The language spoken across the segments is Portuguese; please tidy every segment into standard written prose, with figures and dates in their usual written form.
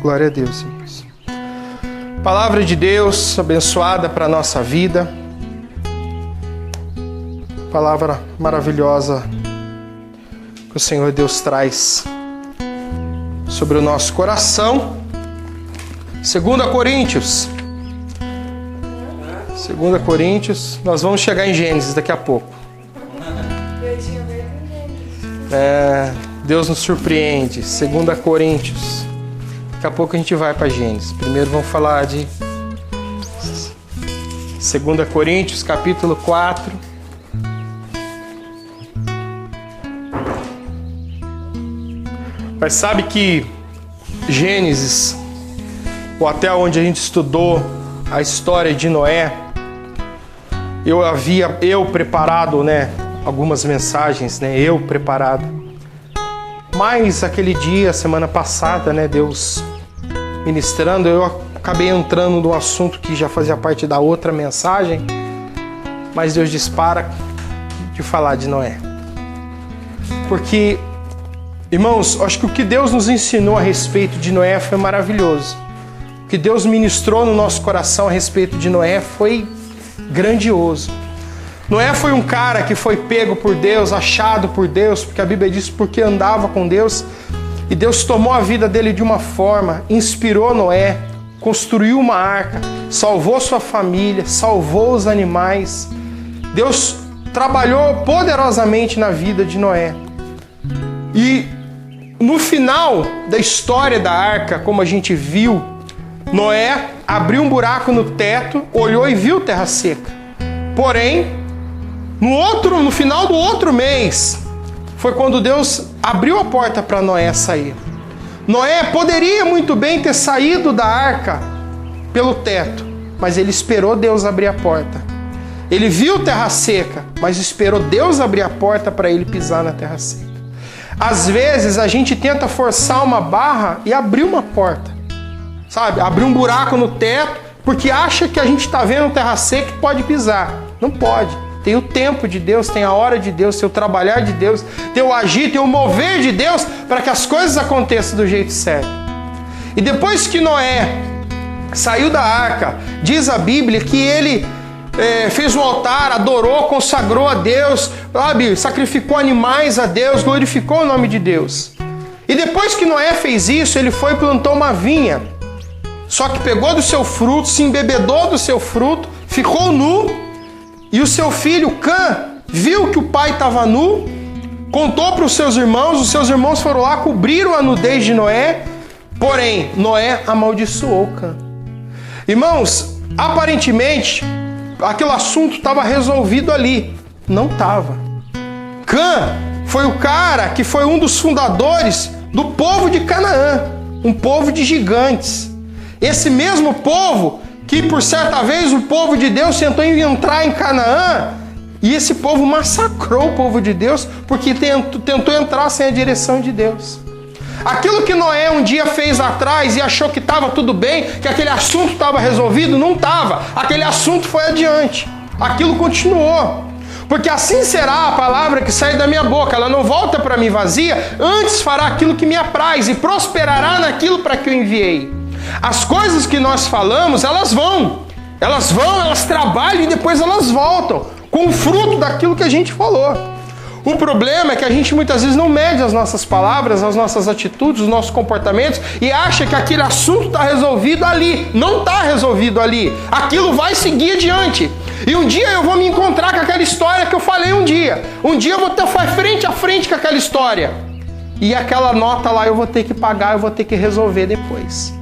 Glória a Deus, irmãos. Palavra de Deus abençoada para a nossa vida. Palavra maravilhosa que o Senhor Deus traz sobre o nosso coração. 2 Coríntios, nós vamos chegar em Gênesis daqui a pouco. Deus nos surpreende. 2 Coríntios. Daqui a pouco a gente vai para Gênesis. Primeiro vamos falar de 2 Coríntios, capítulo 4. Mas sabe que Gênesis, ou até onde a gente estudou a história de Noé, eu havia preparado, algumas mensagens, eu preparado. Mas aquele dia, semana passada, Deus ministrando, eu acabei entrando num assunto que já fazia parte da outra mensagem, mas Deus disse para de falar de Noé. Porque, irmãos, acho que o que Deus nos ensinou a respeito de Noé foi maravilhoso. O que Deus ministrou no nosso coração a respeito de Noé foi grandioso. Noé foi um cara que foi pego por Deus, achado por Deus, porque a Bíblia diz porque andava com Deus, e Deus tomou a vida dele de uma forma, inspirou Noé, construiu uma arca, salvou sua família, salvou os animais. Deus trabalhou poderosamente na vida de Noé. E no final da história da arca, como a gente viu, Noé abriu um buraco no teto, olhou e viu terra seca. Porém, no final do outro mês, foi quando Deus abriu a porta para Noé sair. Noé poderia muito bem ter saído da arca pelo teto, mas ele esperou Deus abrir a porta. Ele viu terra seca, mas esperou Deus abrir a porta para ele pisar na terra seca. Às vezes a gente tenta forçar uma barra e abrir uma porta, sabe? Abrir um buraco no teto, porque acha que a gente está vendo terra seca e pode pisar. Não pode. Tem o tempo de Deus, tem a hora de Deus, tem o trabalhar de Deus, tem o agir, tem o mover de Deus para que as coisas aconteçam do jeito certo. E depois que Noé saiu da arca, diz a Bíblia que ele fez um altar, adorou, consagrou a Deus, sacrificou animais a Deus, glorificou o nome de Deus. E depois que Noé fez isso, ele foi e plantou uma vinha. Só que pegou do seu fruto, se embebedou do seu fruto, ficou nu. E o seu filho Cã viu que o pai estava nu, contou para os seus irmãos foram lá, cobriram a nudez de Noé, porém, Noé amaldiçoou Cã. Irmãos, aparentemente, aquele assunto estava resolvido ali. Não estava. Cã foi o cara que foi um dos fundadores do povo de Canaã, um povo de gigantes. Esse mesmo povo que por certa vez o povo de Deus tentou entrar em Canaã, e esse povo massacrou o povo de Deus porque tentou entrar sem a direção de Deus. Aquilo que Noé um dia fez atrás e achou que estava tudo bem, que aquele assunto estava resolvido, não estava. Aquele assunto foi adiante. Aquilo continuou. Porque assim será a palavra que sai da minha boca. Ela não volta para mim vazia, antes fará aquilo que me apraz e prosperará naquilo para que eu enviei. As coisas que nós falamos, elas trabalham e depois elas voltam com o fruto daquilo que a gente falou. O problema é que a gente muitas vezes não mede as nossas palavras, as nossas atitudes, os nossos comportamentos e acha que aquele assunto está resolvido ali. Não está resolvido ali. Aquilo vai seguir adiante. E um dia eu vou me encontrar com aquela história que eu falei um dia. Um dia eu vou estar frente a frente com aquela história. E aquela nota lá eu vou ter que pagar, eu vou ter que resolver depois.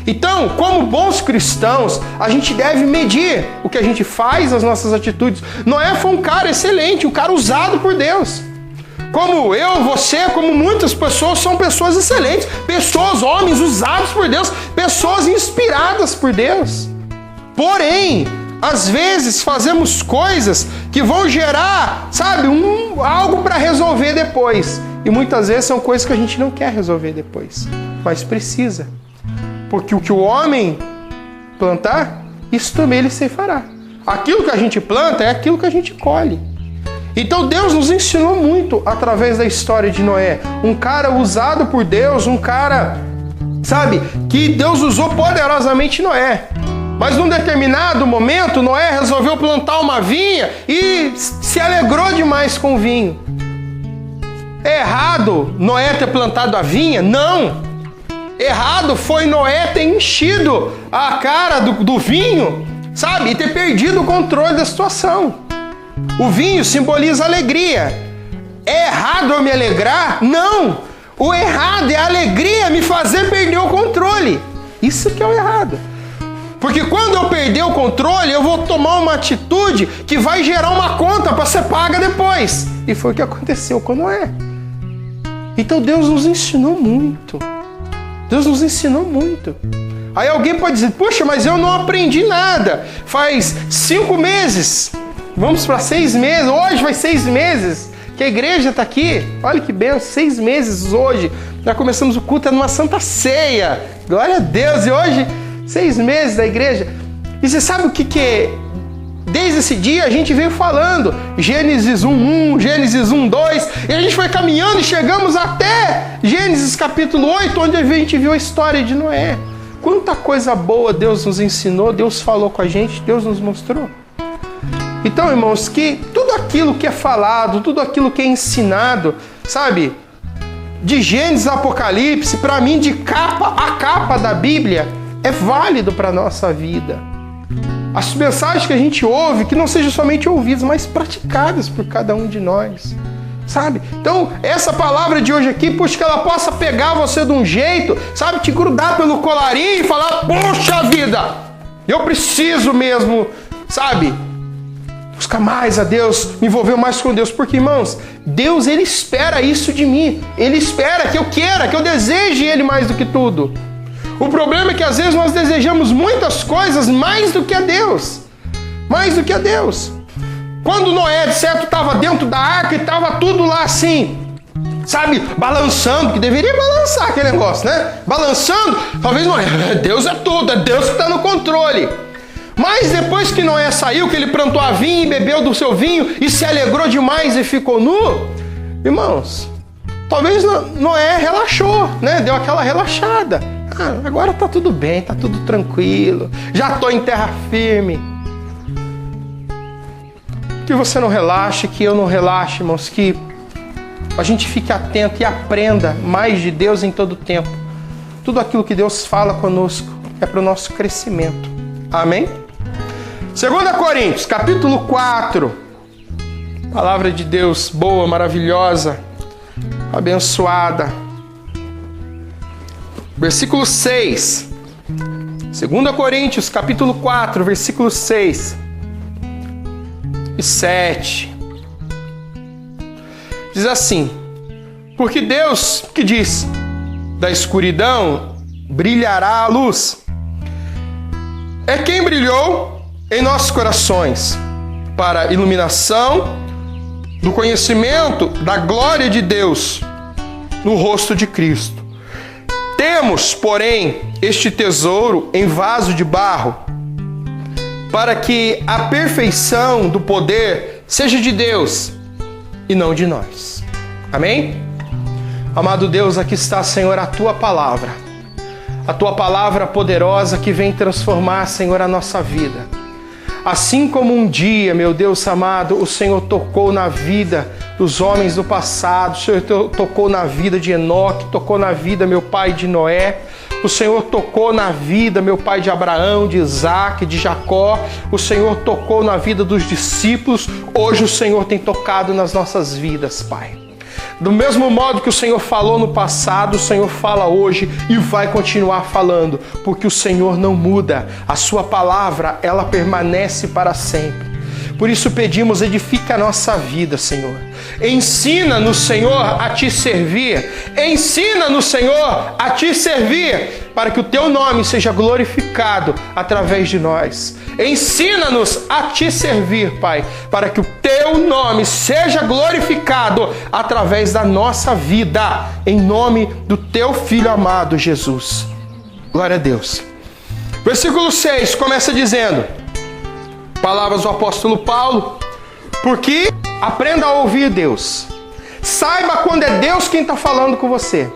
Então, como bons cristãos, a gente deve medir o que a gente faz, as nossas atitudes. Noé foi um cara excelente, um cara usado por Deus. Como eu, você, como muitas pessoas, são pessoas excelentes. Pessoas, homens usados por Deus, pessoas inspiradas por Deus. Porém, às vezes fazemos coisas que vão gerar, algo para resolver depois. E muitas vezes são coisas que a gente não quer resolver depois, mas precisa. Porque o que o homem plantar, isso também ele ceifará. Aquilo que a gente planta é aquilo que a gente colhe. Então Deus nos ensinou muito através da história de Noé. Um cara usado por Deus, um cara sabe, que Deus usou poderosamente Noé. Mas num determinado momento, Noé resolveu plantar uma vinha e se alegrou demais com o vinho. É errado Noé ter plantado a vinha? Não! Errado foi Noé ter enchido a cara do vinho, sabe? E ter perdido o controle da situação. O vinho simboliza alegria. É errado eu me alegrar? Não! O errado é a alegria me fazer perder o controle. Isso que é o errado. Porque quando eu perder o controle, eu vou tomar uma atitude que vai gerar uma conta para ser paga depois. E foi o que aconteceu com Noé. Então Deus nos ensinou muito. Deus nos ensinou muito. Aí alguém pode dizer, poxa, mas eu não aprendi nada. Faz 5 meses. Vamos para 6 meses. Hoje faz 6 meses que a igreja está aqui. Olha que benção, 6 meses hoje. Já começamos o culto numa Santa Ceia. Glória a Deus. E hoje... 6 meses da igreja. E você sabe o que é? Desde esse dia a gente veio falando. Gênesis 1:1, Gênesis 1:2. E a gente foi caminhando e chegamos até Gênesis capítulo 8, onde a gente viu a história de Noé. Quanta coisa boa Deus nos ensinou, Deus falou com a gente, Deus nos mostrou. Então, irmãos, que tudo aquilo que é falado, tudo aquilo que é ensinado, sabe? De Gênesis a Apocalipse, para mim, de capa a capa da Bíblia, é válido para a nossa vida. As mensagens que a gente ouve, que não sejam somente ouvidas, mas praticadas por cada um de nós, sabe? Então, essa palavra de hoje aqui, puxa, que ela possa pegar você de um jeito, sabe? Te grudar pelo colarinho e falar, poxa vida, eu preciso mesmo, sabe? Buscar mais a Deus, me envolver mais com Deus. Porque, irmãos, Deus, Ele espera isso de mim. Ele espera que eu queira, que eu deseje Ele mais do que tudo. O problema é que às vezes nós desejamos muitas coisas mais do que a Deus. Mais do que a Deus. Quando Noé, de certo, estava dentro da arca e estava tudo lá assim, sabe, balançando, que deveria balançar aquele negócio, né? Balançando, talvez Noé, Deus é tudo, é Deus que está no controle. Mas depois que Noé saiu, que ele plantou a vinha e bebeu do seu vinho e se alegrou demais e ficou nu, irmãos, talvez Noé relaxou, né? Deu aquela relaxada. Agora tá tudo bem, tá tudo tranquilo, já tô em terra firme. Que você não relaxe, que eu não relaxe, irmãos, que a gente fique atento e aprenda mais de Deus em todo tempo. Tudo aquilo que Deus fala conosco é para o nosso crescimento. Amém? 2 Coríntios, capítulo 4. Palavra de Deus boa, maravilhosa, abençoada. Versículo 6. 2 Coríntios, capítulo 4, versículos 6 e 7. Diz assim: porque Deus, que diz, da escuridão brilhará a luz. É quem brilhou em nossos corações para a iluminação do conhecimento da glória de Deus no rosto de Cristo. Temos, porém, este tesouro em vaso de barro, para que a perfeição do poder seja de Deus e não de nós. Amém? Amado Deus, aqui está, Senhor, a Tua palavra. A Tua palavra poderosa que vem transformar, Senhor, a nossa vida. Assim como um dia, meu Deus amado, o Senhor tocou na vida dos homens do passado, o Senhor tocou na vida de Enoque, tocou na vida, meu Pai, de Noé, o Senhor tocou na vida, meu Pai, de Abraão, de Isaac, de Jacó, o Senhor tocou na vida dos discípulos, hoje o Senhor tem tocado nas nossas vidas, Pai. Do mesmo modo que o Senhor falou no passado, o Senhor fala hoje e vai continuar falando, porque o Senhor não muda. A sua palavra, ela permanece para sempre. Por isso pedimos, edifica a nossa vida, Senhor. Ensina-nos, Senhor, a Te servir. Ensina-nos, Senhor, a Te servir, para que o Teu nome seja glorificado através de nós. Ensina-nos a Te servir, Pai, para que o Teu nome seja glorificado através da nossa vida, em nome do Teu Filho amado, Jesus. Glória a Deus. Versículo 6 começa dizendo, palavras do apóstolo Paulo, porque aprenda a ouvir Deus. Saiba quando é Deus quem está falando com você.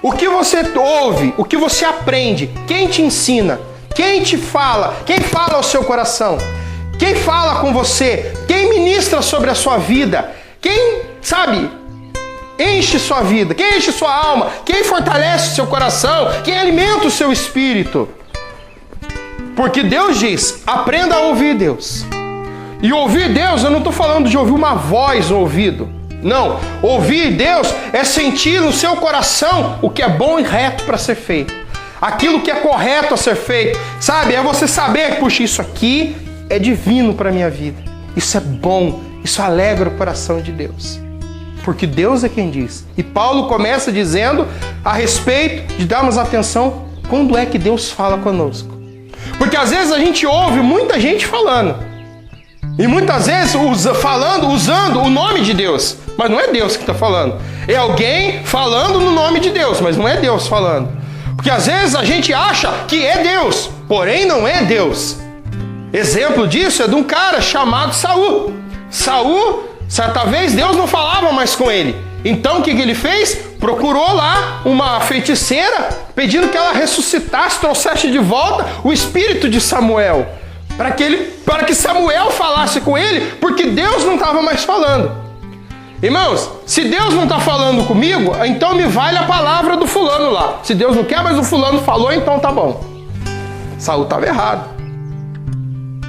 O que você ouve, o que você aprende, quem te ensina, quem te fala, quem fala ao seu coração, quem fala com você, quem ministra sobre a sua vida, quem, sabe, enche sua vida, quem enche sua alma, quem fortalece o seu coração, quem alimenta o seu espírito. Porque Deus diz, aprenda a ouvir Deus. E ouvir Deus, eu não estou falando de ouvir uma voz no ouvido. Não, ouvir Deus é sentir no seu coração o que é bom e reto para ser feito. Aquilo que é correto a ser feito. Sabe, é você saber que, puxa, isso aqui é divino para a minha vida. Isso é bom, isso alegra o coração de Deus. Porque Deus é quem diz. E Paulo começa dizendo a respeito de darmos atenção quando é que Deus fala conosco. Porque às vezes a gente ouve muita gente falando. E muitas vezes usando o nome de Deus. Mas não é Deus que está falando. É alguém falando no nome de Deus, mas não é Deus falando. Porque às vezes a gente acha que é Deus, porém não é Deus. Exemplo disso é de um cara chamado Saul. Saul, certa vez, Deus não falava mais com ele. Então o que ele fez? Procurou lá uma feiticeira, pedindo que ela ressuscitasse, trouxesse de volta o espírito de Samuel. Para que Samuel falasse com ele, porque Deus não estava mais falando. Irmãos, se Deus não está falando comigo, então me vale a palavra do fulano lá. Se Deus não quer, mas o fulano falou, então tá bom. Saul estava errado.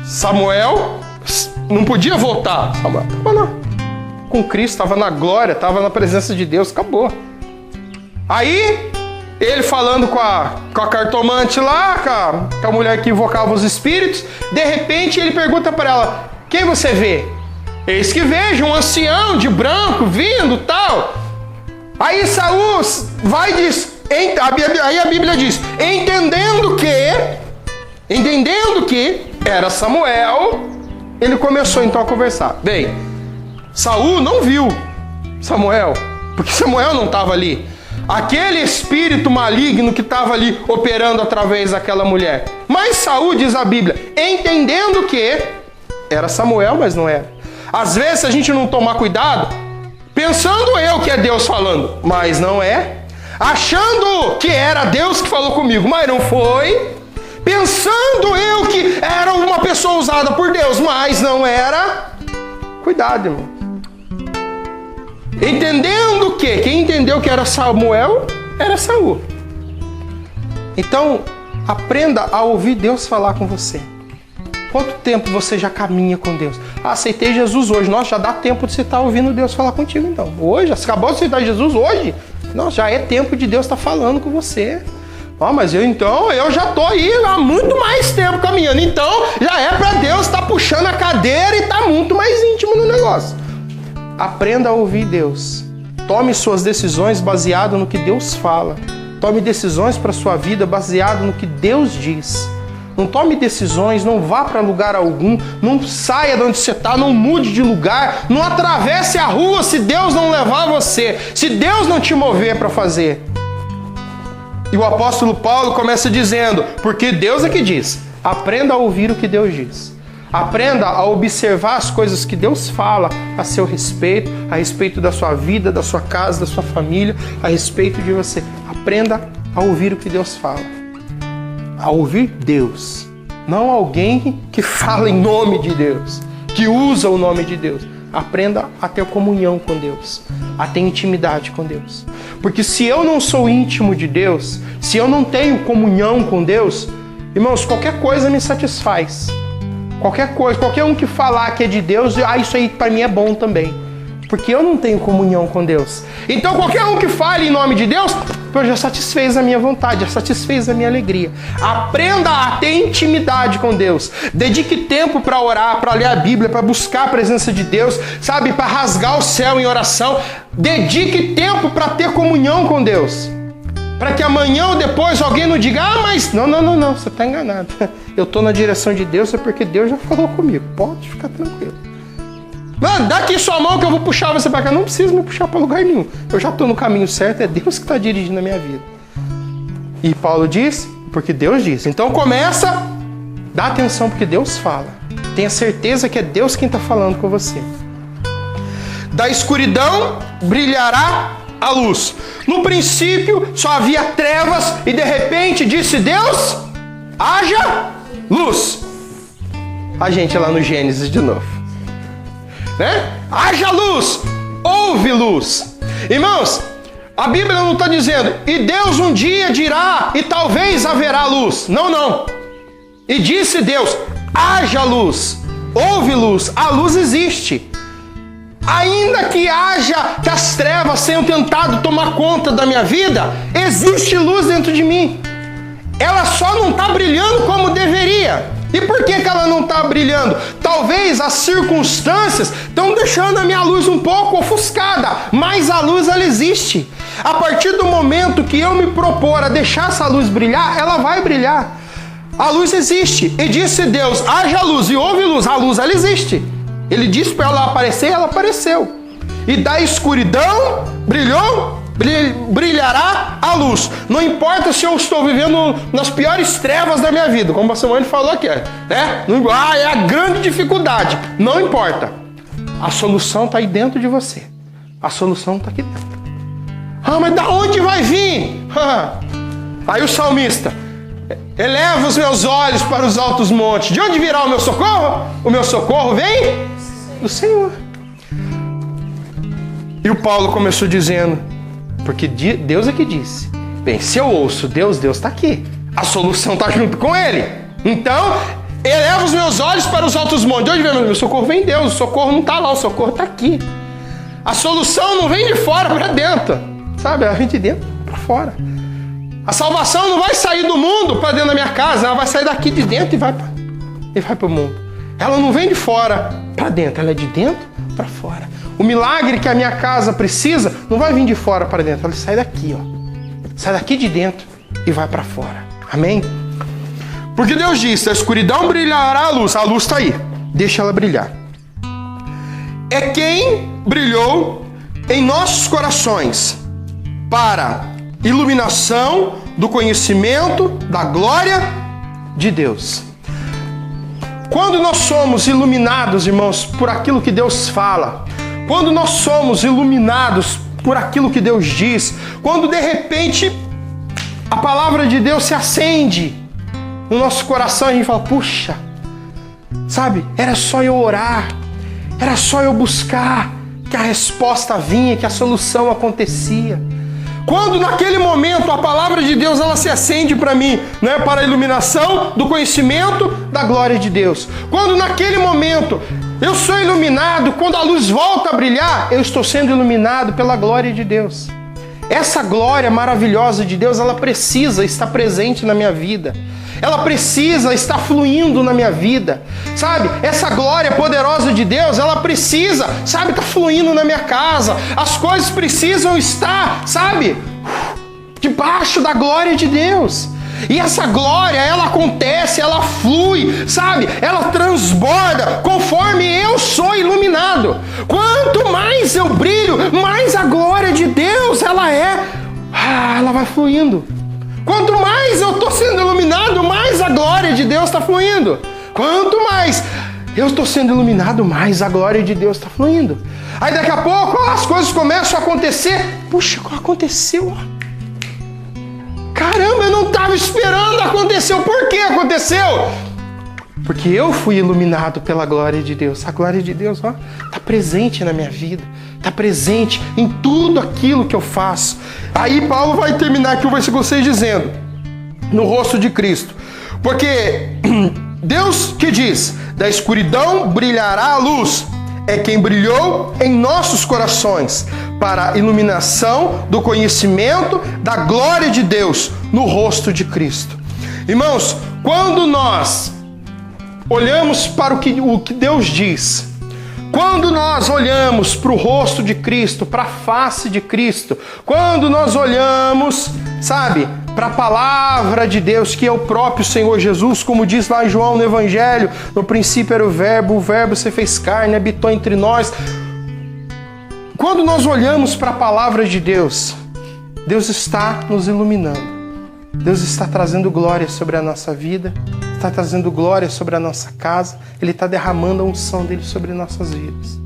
Samuel não podia voltar. Samuel estava lá com Cristo, estava na glória, estava na presença de Deus, acabou. Aí, ele falando com a cartomante lá, com a mulher que invocava os espíritos, de repente ele pergunta para ela, quem você vê? Eis que vejo um ancião de branco vindo, tal. Aí Saul vai e diz, aí a Bíblia diz, entendendo que era Samuel, ele começou então a conversar. Bem, Saul não viu Samuel, porque Samuel não estava ali. Aquele espírito maligno que estava ali operando através daquela mulher. Mas Saul, diz a Bíblia, entendendo que era Samuel, mas não era. Às vezes, se a gente não tomar cuidado, pensando eu que é Deus falando, mas não é. Achando que era Deus que falou comigo, mas não foi. Pensando eu que era uma pessoa usada por Deus, mas não era. Cuidado, irmão. Entendendo que quem entendeu que era Samuel, era Saul. Então, aprenda a ouvir Deus falar com você. Quanto tempo você já caminha com Deus? Aceitei Jesus hoje. Nossa, já dá tempo de você estar ouvindo Deus falar contigo então. Hoje, você acabou de aceitar Jesus hoje? Nossa, já é tempo de Deus estar falando com você. Mas eu já estou aí há muito mais tempo caminhando. Então, já é para Deus estar puxando a cadeira e estar muito mais íntimo no negócio. Aprenda a ouvir Deus. Tome suas decisões baseado no que Deus fala. Tome decisões para a sua vida baseado no que Deus diz. Não tome decisões, não vá para lugar algum, não saia de onde você está, não mude de lugar, não atravesse a rua se Deus não levar você, se Deus não te mover para fazer. E o apóstolo Paulo começa dizendo, porque Deus é que diz, aprenda a ouvir o que Deus diz. Aprenda a observar as coisas que Deus fala a seu respeito, a respeito da sua vida, da sua casa, da sua família, a respeito de você. Aprenda a ouvir o que Deus fala. A ouvir Deus. Não alguém que fala em nome de Deus, que usa o nome de Deus. Aprenda a ter comunhão com Deus, a ter intimidade com Deus. Porque se eu não sou íntimo de Deus, se eu não tenho comunhão com Deus, irmãos, qualquer coisa me satisfaz. Qualquer coisa, qualquer um que falar que é de Deus, isso aí para mim é bom também. Porque eu não tenho comunhão com Deus. Então qualquer um que fale em nome de Deus, já satisfez a minha vontade, já satisfez a minha alegria. Aprenda a ter intimidade com Deus. Dedique tempo para orar, para ler a Bíblia, para buscar a presença de Deus, sabe, para rasgar o céu em oração. Dedique tempo para ter comunhão com Deus. Para que amanhã ou depois alguém não diga, mas não, você está enganado. Eu estou na direção de Deus, é porque Deus já falou comigo. Pode ficar tranquilo. Mano, dá aqui sua mão que eu vou puxar você para cá. Não precisa me puxar para lugar nenhum. Eu já estou no caminho certo, é Deus que está dirigindo a minha vida. E Paulo diz, porque Deus diz. Então começa, dá atenção porque Deus fala. Tenha certeza que é Deus quem está falando com você. Da escuridão brilhará a luz. No princípio só havia trevas e de repente disse Deus, haja luz. A gente lá no Gênesis de novo, né? Haja luz, houve luz. Irmãos, a Bíblia não está dizendo, e Deus um dia dirá, e talvez haverá luz. Não, não. E disse Deus, haja luz, houve luz, a luz existe. Ainda que as trevas tenham tentado tomar conta da minha vida, existe luz dentro de mim. Ela só não está brilhando como deveria. E por que ela não está brilhando? Talvez as circunstâncias estão deixando a minha luz um pouco ofuscada, mas a luz ela existe. A partir do momento que eu me propor a deixar essa luz brilhar, ela vai brilhar. A luz existe. E disse Deus, haja luz, e houve luz. A luz ela existe. Ele disse para ela aparecer, ela apareceu. E da escuridão brilhará a luz. Não importa se eu estou vivendo nas piores trevas da minha vida, como a Samuel falou aqui, né? É a grande dificuldade. Não importa. A solução está aí dentro de você. A solução está aqui dentro. Mas da onde vai vir? Aí o salmista, eleva os meus olhos para os altos montes. De onde virá o meu socorro? O meu socorro vem do Senhor. E o Paulo começou dizendo, porque Deus é que disse. Bem, se eu ouço Deus está aqui. A solução está junto com Ele. Então, eleva os meus olhos para os altos montes. De onde vem o meu socorro? Vem Deus. O socorro não está lá, o socorro está aqui. A solução não vem de fora para dentro. Sabe? Ela vem de dentro para fora. A salvação não vai sair do mundo para dentro da minha casa. Ela vai sair daqui de dentro e vai para o mundo. Ela não vem de fora para dentro. Ela é de dentro para fora. O milagre que a minha casa precisa não vai vir de fora para dentro, ela sai daqui, ó. Sai daqui de dentro e vai para fora. Amém? Porque Deus disse, a escuridão brilhará a luz está aí, deixa ela brilhar. É quem brilhou em nossos corações para iluminação do conhecimento da glória de Deus. Quando nós somos iluminados, irmãos, por aquilo que Deus fala, quando nós somos iluminados por aquilo que Deus diz, quando de repente a palavra de Deus se acende no nosso coração, a gente fala, puxa, sabe, era só eu orar, era só eu buscar, que a resposta vinha, que a solução acontecia. Quando naquele momento a palavra de Deus ela se acende para mim, né, para a iluminação do conhecimento da glória de Deus. Quando naquele momento eu sou iluminado, quando a luz volta a brilhar, eu estou sendo iluminado pela glória de Deus. Essa glória maravilhosa de Deus, ela precisa estar presente na minha vida. Ela precisa estar fluindo na minha vida, sabe? Essa glória poderosa de Deus, ela precisa, sabe, estar fluindo na minha casa. As coisas precisam estar, sabe, debaixo da glória de Deus. E essa glória, ela acontece, ela flui, sabe? Ela transborda conforme eu sou iluminado. Quanto mais eu brilho, mais a glória de Deus, ela vai fluindo. Quanto mais eu estou sendo iluminado, mais a glória de Deus está fluindo. Quanto mais eu estou sendo iluminado, mais a glória de Deus está fluindo. Aí daqui a pouco as coisas começam a acontecer. Puxa, aconteceu. Caramba, eu não estava esperando, aconteceu. Por que aconteceu? Porque eu fui iluminado pela glória de Deus. A glória de Deus está presente na minha vida. Está presente em tudo aquilo que eu faço. Aí Paulo vai terminar aqui o versículo 6 dizendo, no rosto de Cristo. Porque Deus que diz, da escuridão brilhará a luz. É quem brilhou em nossos corações para a iluminação do conhecimento da glória de Deus no rosto de Cristo. Irmãos, quando nós olhamos para o que Deus diz, quando nós olhamos para o rosto de Cristo, para a face de Cristo, quando nós olhamos, sabe, para a palavra de Deus, que é o próprio Senhor Jesus, como diz lá em João no Evangelho, no princípio era o Verbo se fez carne, habitou entre nós. Quando nós olhamos para a palavra de Deus, Deus está nos iluminando. Deus está trazendo glória sobre a nossa vida, está trazendo glória sobre a nossa casa, Ele está derramando a unção dele sobre nossas vidas.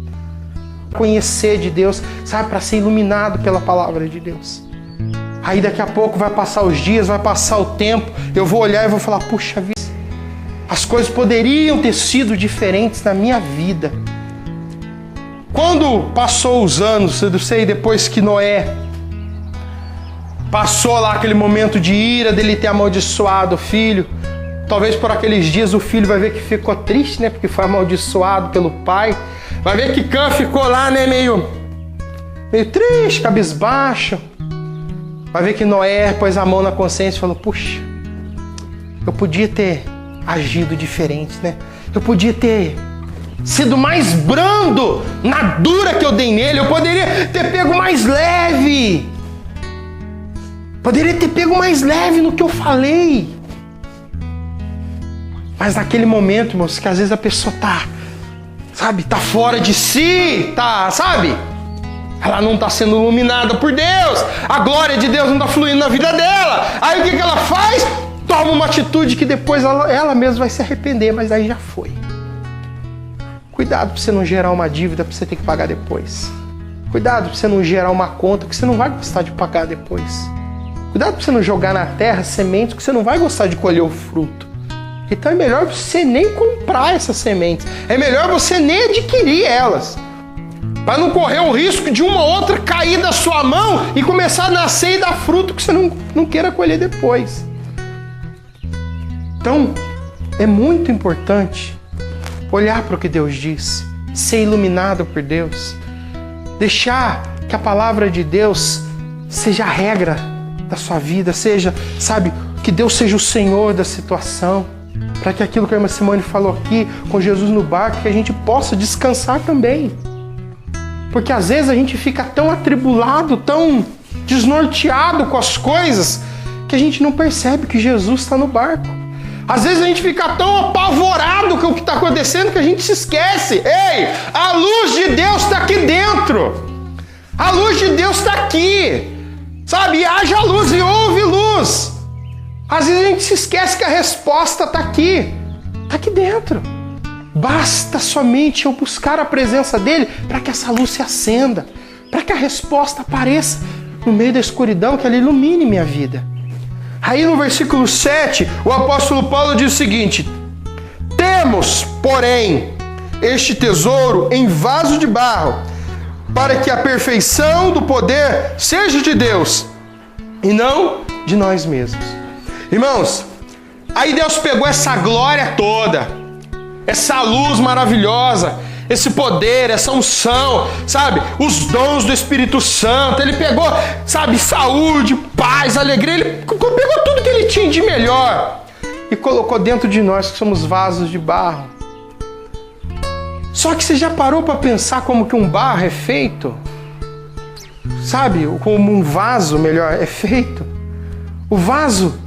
conhecer de Deus, sabe, para ser iluminado pela palavra de Deus. Aí daqui a pouco vai passar os dias, vai passar o tempo, eu vou olhar e vou falar, puxa vida, as coisas poderiam ter sido diferentes na minha vida. Quando passou os anos, eu sei, depois que Noé passou lá aquele momento de ira, dele ter amaldiçoado o filho, talvez por aqueles dias o filho vai ver que ficou triste, né? Porque foi amaldiçoado pelo pai. Vai ver que Cã ficou lá, né? Meio triste, cabisbaixo. Vai ver que Noé pôs a mão na consciência e falou, puxa, eu podia ter agido diferente, né? Eu podia ter sido mais brando na dura que eu dei nele. Eu poderia ter pego mais leve. Poderia ter pego mais leve no que eu falei. Mas naquele momento, irmãos, que às vezes a pessoa tá fora de si, sabe? Ela não está sendo iluminada por Deus. A glória de Deus não está fluindo na vida dela. Aí o que ela faz? Toma uma atitude que depois ela mesma vai se arrepender, mas aí já foi. Cuidado para você não gerar uma dívida para você ter que pagar depois. Cuidado para você não gerar uma conta que você não vai gostar de pagar depois. Cuidado para você não jogar na terra sementes que você não vai gostar de colher o fruto. Então é melhor você nem comprar essas sementes. É melhor você nem adquirir elas. Para não correr o risco de uma ou outra cair da sua mão e começar a nascer e dar fruto que você não queira colher depois. Então, é muito importante olhar para o que Deus diz, ser iluminado por Deus, deixar que a palavra de Deus seja a regra da sua vida, seja, que Deus seja o Senhor da situação, para que aquilo que a irmã Simone falou aqui, com Jesus no barco, que a gente possa descansar também. Porque às vezes a gente fica tão atribulado, tão desnorteado com as coisas, que a gente não percebe que Jesus está no barco. Às vezes a gente fica tão apavorado com o que está acontecendo que a gente se esquece. Ei, a luz de Deus está aqui dentro. A luz de Deus está aqui. E haja luz e houve luz. Às vezes a gente se esquece que a resposta está aqui. Está aqui dentro. Basta somente eu buscar a presença dele para que essa luz se acenda, para que a resposta apareça no meio da escuridão, que ela ilumine minha vida. Aí no versículo 7, o apóstolo Paulo diz o seguinte: temos, porém, este tesouro em vaso de barro, para que a perfeição do poder seja de Deus e não de nós mesmos. Irmãos, aí Deus pegou essa glória toda, essa luz maravilhosa, esse poder, essa unção, os dons do Espírito Santo. Ele pegou, saúde, paz, alegria. Ele pegou tudo que ele tinha de melhor e colocou dentro de nós, que somos vasos de barro. Só que você já parou para pensar como que um barro é feito? Como um vaso, melhor, é feito? O vaso,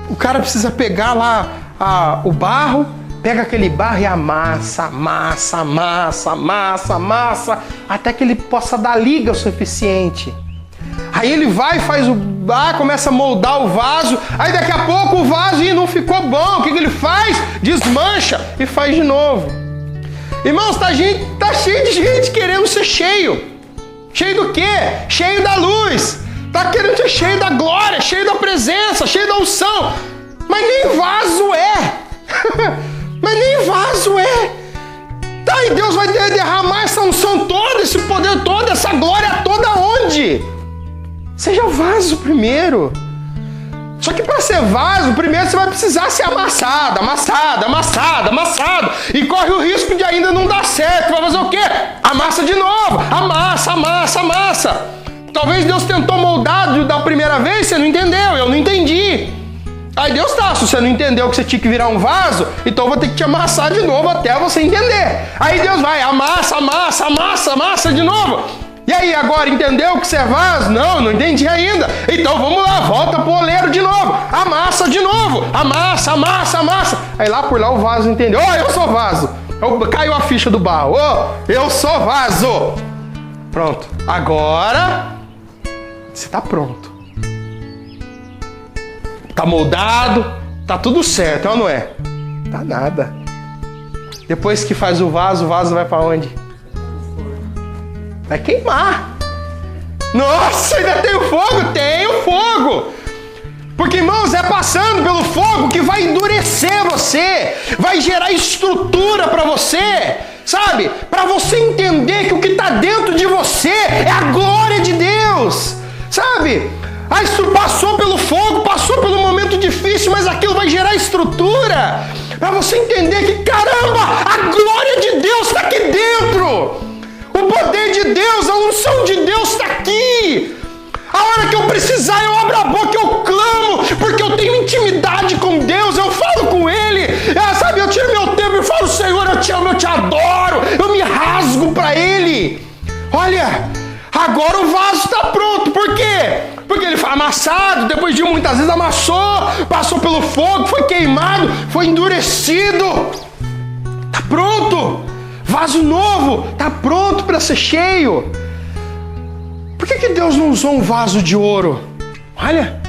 o cara precisa pegar lá o barro, pega aquele barro e amassa, até que ele possa dar liga o suficiente. Aí ele vai, faz o barro, começa a moldar o vaso, aí daqui a pouco o vaso não ficou bom. O que ele faz? Desmancha e faz de novo. Irmãos, tá cheio de gente querendo ser cheio. Cheio do quê? Cheio da luz. Tá querendo ser cheio da glória, cheio da presença, cheio da unção. Mas nem vaso é. Mas nem vaso é. E Deus vai derramar essa unção toda, esse poder todo, essa glória toda onde? Seja vaso primeiro. Só que para ser vaso, primeiro você vai precisar ser amassado. E corre o risco de ainda não dar certo. Vai fazer o quê? Amassa de novo. Amassa. Talvez Deus tentou moldar da primeira vez, você não entendeu, eu não entendi. Aí Deus se você não entendeu que você tinha que virar um vaso, então eu vou ter que te amassar de novo até você entender. Aí Deus vai, amassa de novo. E aí, agora entendeu que você é vaso? Não entendi ainda. Então vamos lá, volta pro oleiro de novo. Amassa de novo. Amassa. Aí lá por lá o vaso entendeu. Eu sou vaso. Caiu a ficha do barro. Eu sou vaso. Pronto. Agora você tá pronto. Tá moldado. Tá tudo certo, ou não é? Tá nada. Depois que faz o vaso vai para onde? Vai queimar. Nossa, ainda tem o fogo? Tem o fogo. Porque, irmãos, é passando pelo fogo que vai endurecer você, vai gerar estrutura para você, sabe? Para você entender que o que está dentro de você é a glória de Deus, sabe? Aí isso passou pelo fogo, passou pelo momento difícil, mas aquilo vai gerar estrutura para você entender que, caramba, a glória de Deus está aqui dentro. O poder de Deus, a unção de Deus está aqui. A hora que eu precisar, eu abro a boca, eu clamo, porque eu tenho intimidade com Deus, eu falo com Ele, sabe, eu tiro meu tempo e falo, Senhor, eu te amo, eu te adoro, eu me rasgo para Ele. Olha, agora o vaso está pronto, por quê? Porque ele foi amassado, depois de muitas vezes amassou, passou pelo fogo, foi queimado, foi endurecido, está pronto, vaso novo, está pronto para ser cheio. Por que Deus não usou um vaso de ouro? Olha,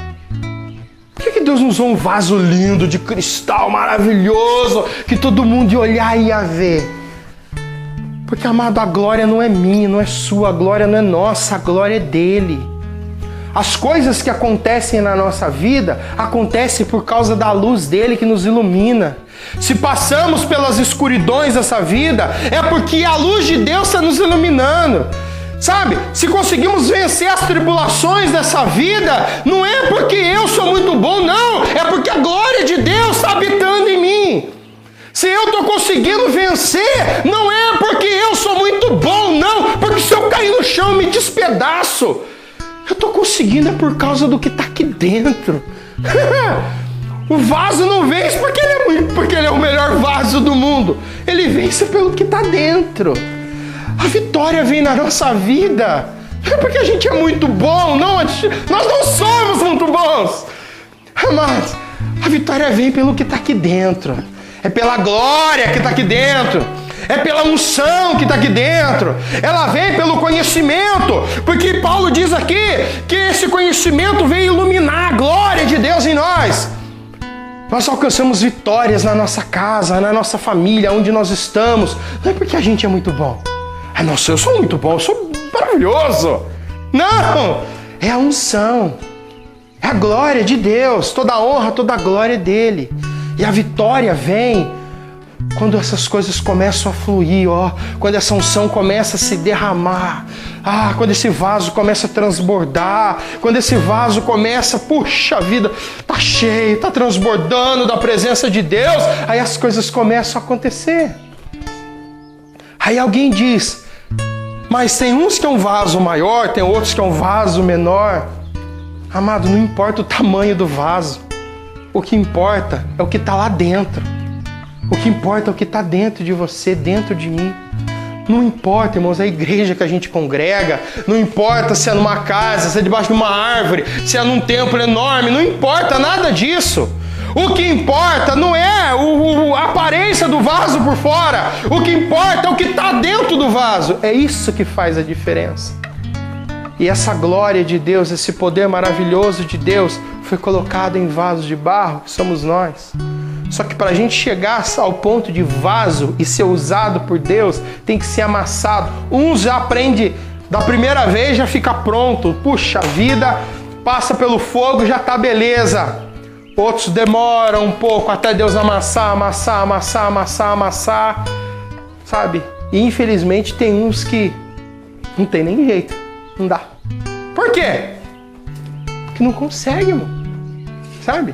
por que Deus não usou um vaso lindo, de cristal maravilhoso, que todo mundo ia olhar e ia ver? Porque, amado, a glória não é minha, não é sua, a glória não é nossa, a glória é dele. As coisas que acontecem na nossa vida, acontecem por causa da luz dele que nos ilumina. Se passamos pelas escuridões dessa vida, é porque a luz de Deus está nos iluminando. Sabe, se conseguimos vencer as tribulações dessa vida, não é porque eu sou muito bom, não. É porque a glória de Deus está habitando em mim. Se eu estou conseguindo vencer, não é porque eu sou muito bom, não. Porque se eu cair no chão, eu me despedaço. Eu estou conseguindo é por causa do que está aqui dentro. O vaso não vence porque ele é o melhor vaso do mundo. Ele vence pelo que está dentro. A vitória vem na nossa vida. Não é porque a gente é muito bom, não. Nós não somos muito bons. Mas a vitória vem pelo que está aqui dentro. É pela glória que está aqui dentro. É pela unção que está aqui dentro. Ela vem pelo conhecimento. Porque Paulo diz aqui que esse conhecimento vem iluminar a glória de Deus em nós. Nós alcançamos vitórias na nossa casa, na nossa família, onde nós estamos. Não é porque a gente é muito bom. Ah, nossa, eu sou muito bom, eu sou maravilhoso. Não, é a unção, é a glória de Deus, toda a honra, toda a glória dele. E a vitória vem quando essas coisas começam a fluir, quando essa unção começa a se derramar, quando esse vaso começa a transbordar, quando esse vaso começa, puxa vida, tá cheio, tá transbordando da presença de Deus, aí as coisas começam a acontecer. Aí alguém diz, mas tem uns que é um vaso maior, tem outros que é um vaso menor. Amado, não importa o tamanho do vaso. O que importa é o que está lá dentro. O que importa é o que está dentro de você, dentro de mim. Não importa, irmãos, a igreja que a gente congrega, não importa se é numa casa, se é debaixo de uma árvore, se é num templo enorme, não importa nada disso. O que importa não é a aparência do vaso por fora. O que importa é o que está dentro do vaso. É isso que faz a diferença. E essa glória de Deus, esse poder maravilhoso de Deus, foi colocado em vasos de barro, que somos nós. Só que para a gente chegar ao ponto de vaso e ser usado por Deus, tem que ser amassado. Uns já aprende da primeira vez, já fica pronto. Puxa vida, passa pelo fogo, já tá beleza. Outros demoram um pouco até Deus amassar, sabe? E infelizmente tem uns que não tem nem jeito, não dá. Por quê? Porque não consegue, irmão. Sabe?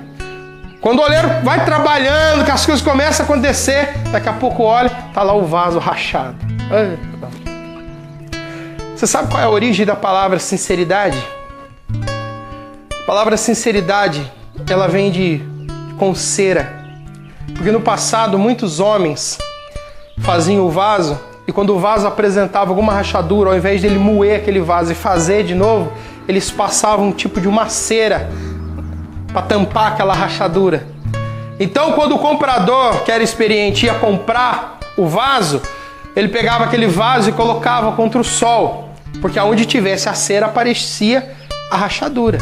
Quando o oleiro vai trabalhando, que as coisas começam a acontecer, daqui a pouco olha, tá lá o vaso rachado. Você sabe qual é a origem da palavra sinceridade? A palavra sinceridade, ela vem de com cera. Porque no passado muitos homens faziam o vaso e quando o vaso apresentava alguma rachadura, ao invés de ele moer aquele vaso e fazer de novo, eles passavam um tipo de uma cera para tampar aquela rachadura. Então quando o comprador, que era experiente, ia comprar o vaso, ele pegava aquele vaso e colocava contra o sol, porque aonde tivesse a cera aparecia a rachadura.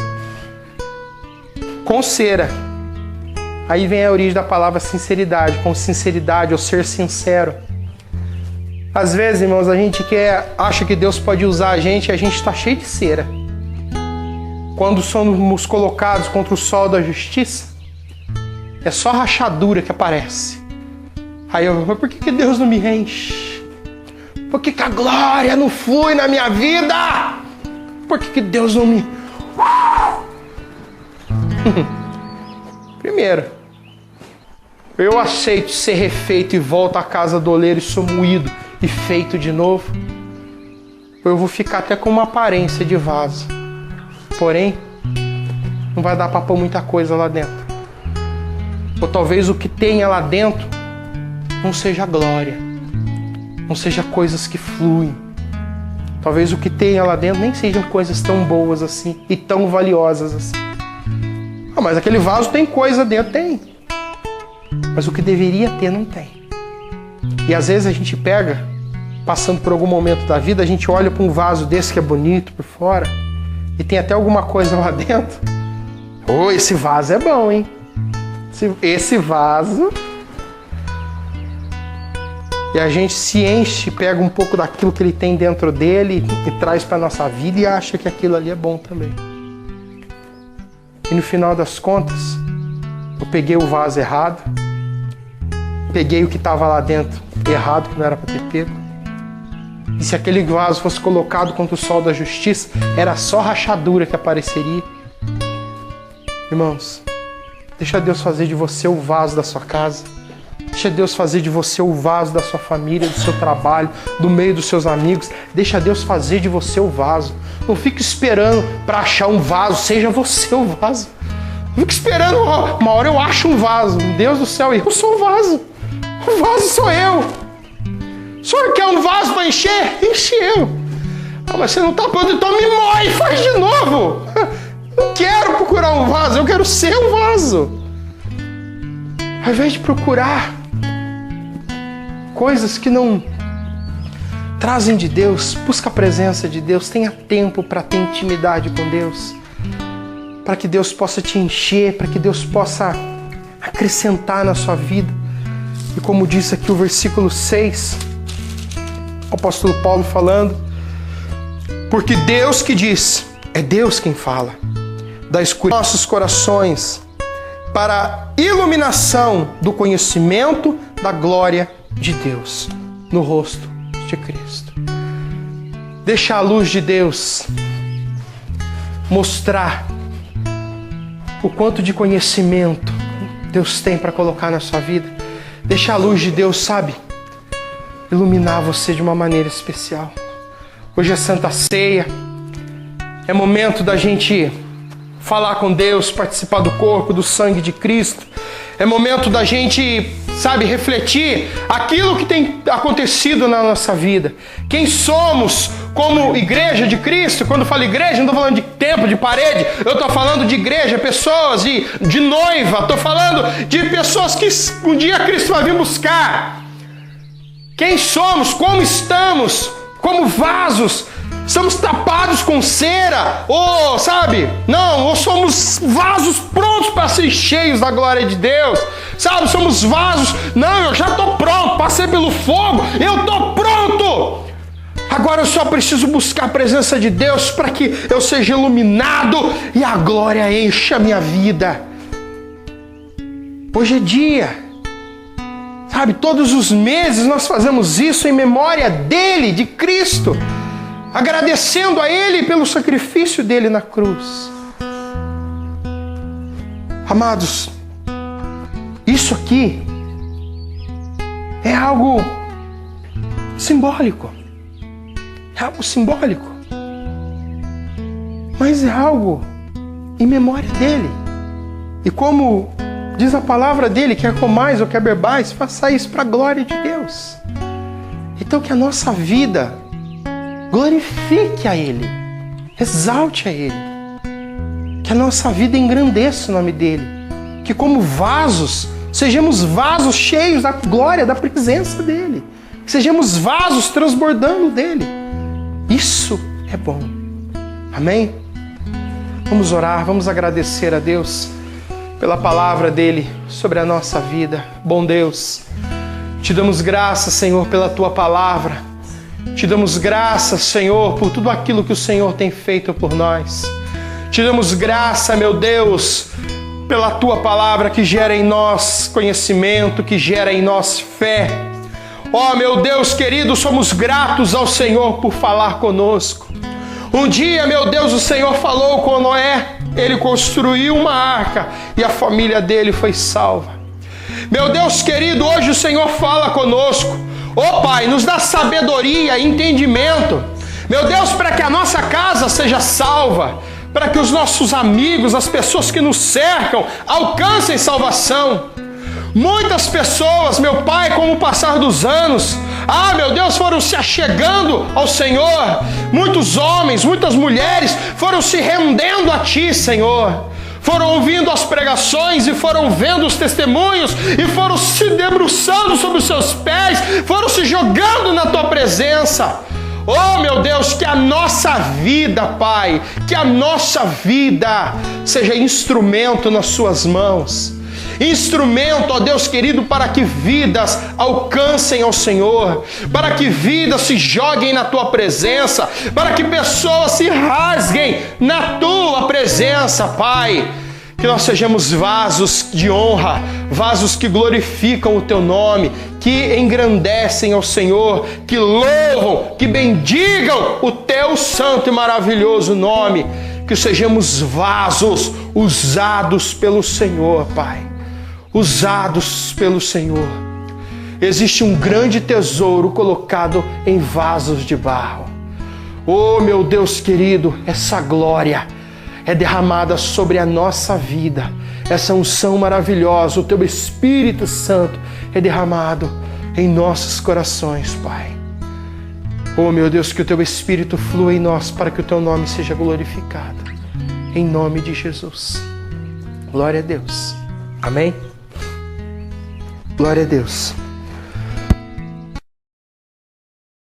Com cera. Aí vem a origem da palavra sinceridade, com sinceridade ou ser sincero. Às vezes, irmãos, a gente acha que Deus pode usar a gente e a gente está cheio de cera. Quando somos colocados contra o sol da justiça, é só rachadura que aparece. Aí eu, mas por que Deus não me enche? Por que a glória não flui na minha vida? Por que Deus não me... Primeiro, eu aceito ser refeito e volto à casa do oleiro e sou moído e feito de novo. Ou eu vou ficar até com uma aparência de vaso. Porém, não vai dar para pôr muita coisa lá dentro. Ou talvez o que tenha lá dentro não seja glória, não seja coisas que fluem. Talvez o que tenha lá dentro nem sejam coisas tão boas assim e tão valiosas assim. Ah, mas aquele vaso tem coisa dentro, tem. Mas o que deveria ter não tem. E às vezes a gente pega, passando por algum momento da vida, a gente olha para um vaso desse que é bonito por fora e tem até alguma coisa lá dentro. Oh, esse vaso é bom, hein? Esse vaso... E a gente se enche, pega um pouco daquilo que ele tem dentro dele e traz para a nossa vida e acha que aquilo ali é bom também. E no final das contas, eu peguei o vaso errado, peguei o que estava lá dentro errado, que não era para ter pego. E se aquele vaso fosse colocado contra o sol da justiça, era só rachadura que apareceria. Irmãos, deixa Deus fazer de você o vaso da sua casa. Deixa Deus fazer de você o vaso da sua família, do seu trabalho, do meio dos seus amigos. Deixa Deus fazer de você o vaso. Não fique esperando para achar um vaso. Seja você o vaso. Não fique esperando, uma hora eu acho um vaso. Deus do céu, eu sou o vaso. O vaso sou eu. O senhor quer um vaso para encher? Enche eu. Ah, mas você não está pronto, então me moe e faz de novo. Não quero procurar um vaso, eu quero ser um vaso. Ao invés de procurar coisas que não trazem de Deus, busca a presença de Deus, tenha tempo para ter intimidade com Deus, para que Deus possa te encher, para que Deus possa acrescentar na sua vida. E como diz aqui o versículo 6, o apóstolo Paulo falando, porque Deus que diz, é Deus quem fala, da escuridão nossos corações, para a iluminação do conhecimento da glória de Deus no rosto de Cristo. Deixa a luz de Deus mostrar o quanto de conhecimento Deus tem para colocar na sua vida. Deixa a luz de Deus, sabe, iluminar você de uma maneira especial. Hoje é Santa Ceia, é momento da gente falar com Deus, participar do corpo, do sangue de Cristo. É momento da gente, sabe, refletir aquilo que tem acontecido na nossa vida. Quem somos como igreja de Cristo? Quando eu falo igreja, não estou falando de templo, de parede. Eu estou falando de igreja, pessoas de noiva. Estou falando de pessoas que um dia Cristo vai vir buscar. Quem somos? Como estamos? Como vasos? Estamos tapados com cera, ou sabe? Não, ou somos vasos prontos para ser cheios da glória de Deus, sabe? Somos vasos, não, eu já estou pronto, passei pelo fogo, eu estou pronto. Agora eu só preciso buscar a presença de Deus para que eu seja iluminado e a glória encha a minha vida. Hoje é dia, sabe? Todos os meses nós fazemos isso em memória dele, de Cristo, agradecendo a Ele pelo sacrifício dele na cruz. Amados, isso aqui é algo simbólico. É algo simbólico. Mas é algo em memória dele. E como diz a palavra dele, quer comais ou quer bebais, faça isso para a glória de Deus. Então que a nossa vida glorifique a Ele, exalte a Ele, que a nossa vida engrandeça o nome dEle, que como vasos, sejamos vasos cheios da glória, da presença dEle, que sejamos vasos transbordando dEle. Isso é bom. Amém? Vamos orar, vamos agradecer a Deus pela palavra dEle sobre a nossa vida. Bom Deus, Te damos graças, Senhor, pela Tua palavra. Te damos graças, Senhor, por tudo aquilo que o Senhor tem feito por nós. Te damos graça, meu Deus, pela Tua palavra que gera em nós conhecimento, que gera em nós fé. Ó, meu Deus querido, somos gratos ao Senhor por falar conosco. Um dia, meu Deus, o Senhor falou com Noé, ele construiu uma arca e a família dele foi salva. Meu Deus querido, hoje o Senhor fala conosco. Ó Pai, nos dá sabedoria e entendimento. Meu Deus, para que a nossa casa seja salva, para que os nossos amigos, as pessoas que nos cercam, alcancem salvação. Muitas pessoas, meu Pai, com o passar dos anos, meu Deus, foram se achegando ao Senhor. Muitos homens, muitas mulheres foram se rendendo a Ti, Senhor. Foram ouvindo as pregações e foram vendo os testemunhos e foram se debruçando sobre os Seus pés, foram se jogando na Tua presença. Oh, meu Deus, que a nossa vida, Pai, que a nossa vida seja instrumento nas Suas mãos. Instrumento, ó Deus querido, para que vidas alcancem ao Senhor, para que vidas se joguem na Tua presença, para que pessoas se rasguem na Tua presença, Pai. Que nós sejamos vasos de honra, vasos que glorificam o Teu nome, que engrandecem ao Senhor, que louvam, que bendigam o Teu santo e maravilhoso nome. Que sejamos vasos usados pelo Senhor, Pai. Usados pelo Senhor. Existe um grande tesouro colocado em vasos de barro. Oh, meu Deus querido, essa glória é derramada sobre a nossa vida. Essa unção maravilhosa, o Teu Espírito Santo é derramado em nossos corações, Pai. Oh, meu Deus, que o Teu Espírito flua em nós para que o Teu nome seja glorificado. Em nome de Jesus. Glória a Deus. Amém? Glória a Deus.